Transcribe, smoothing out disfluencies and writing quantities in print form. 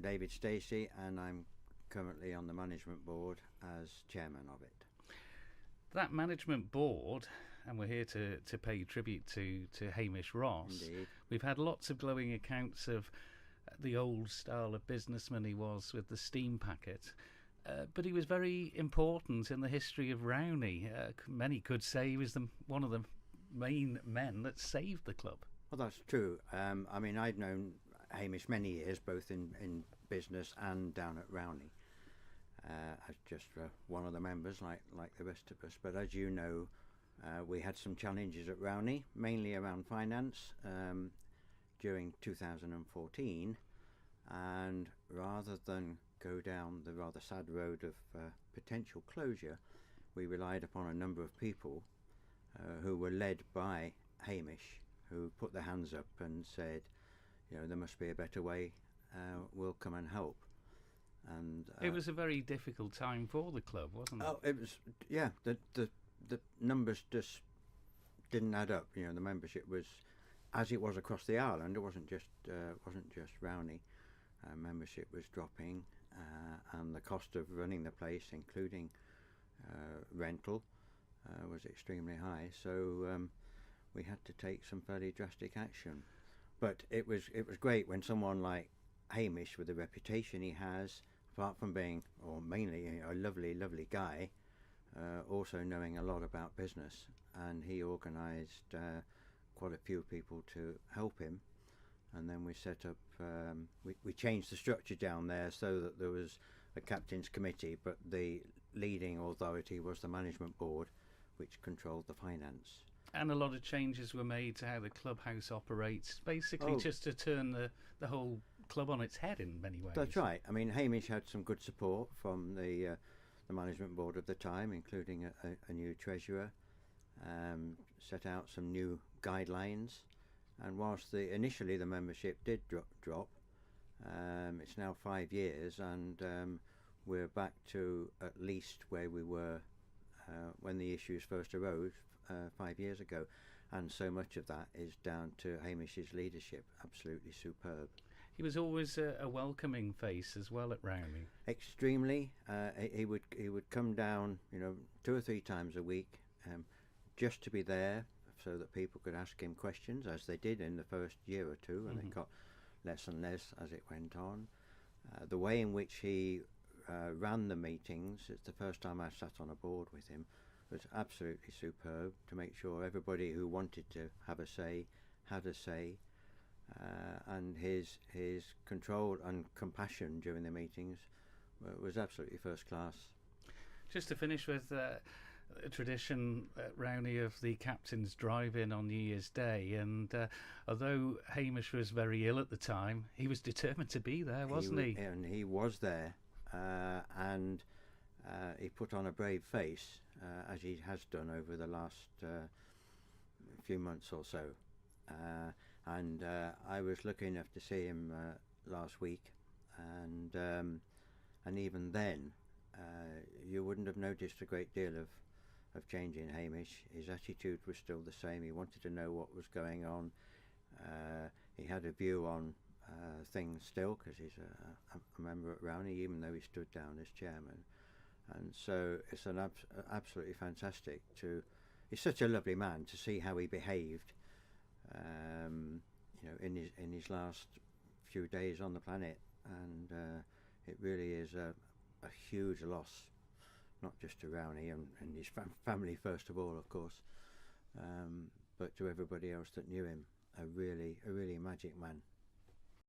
David Stacey, and I'm currently on the management board as chairman of it. That management board, and we're here to pay tribute to Hamish Ross. Indeed. We've had lots of glowing accounts of the old style of businessman he was with the steam packet. But he was very important in the history of Rowany. Many could say he was one of the main men that saved the club. Well, that's true. I mean, I've known Hamish many years, both in business and down at Rowany, as just one of the members, like the rest of us. But as you know, we had some challenges at Rowany, mainly around finance, during 2014, and rather than go down the rather sad road of potential closure, we relied upon a number of people who were led by Hamish, who put their hands up and said, there must be a better way, we'll come and help. And it was a very difficult time for the club, wasn't it? Oh, it was, yeah. The numbers just didn't add up. The membership was, as it was across the island. It wasn't just Rowany. Membership was dropping, and the cost of running the place, including rental, was extremely high. So we had to take some fairly drastic action. But it was great when someone like Hamish, with the reputation he has, apart from being, or mainly, a lovely guy, also knowing a lot about business, and he organised quite a few people to help him. And then we set up, we changed the structure down there so that there was a captain's committee, but the leading authority was the management board, which controlled the finance. And a lot of changes were made to how the clubhouse operates, basically just to turn the whole club on its head in many ways. That's right. I mean, Hamish had some good support from the management board at the time, including a new treasurer, set out some new guidelines. And whilst initially the membership did drop, it's now 5 years, and we're back to at least where we were when the issues first arose 5 years ago. And so much of that is down to Hamish's leadership. Absolutely superb. He was always a welcoming face as well at Rowany. Extremely. He would come down, 2 or 3 times a week, just to be there, so that people could ask him questions, as they did in the first year or two, and it got less and less as it went on. The way in which he ran the meetings, it's the first time I sat on a board with him, was absolutely superb, to make sure everybody who wanted to have a say had a say, and his control and compassion during the meetings was absolutely first class. Just to finish with a tradition at Rowany of the captain's drive-in on New Year's Day, and although Hamish was very ill at the time, he was determined to be there, wasn't he? And he was there, and he put on a brave face, as he has done over the last few months or so. And I was lucky enough to see him last week, and even then, you wouldn't have noticed a great deal of change in Hamish. His attitude was still the same. He wanted to know what was going on. He had a view on things still, because he's a member at Rowany, even though he stood down as chairman. And so it's an absolutely fantastic he's such a lovely man, to see how he behaved in his last few days on the planet. And it really is a huge loss, not just to Rowany and his family first of all, of course, but to everybody else that knew him. A really magic man.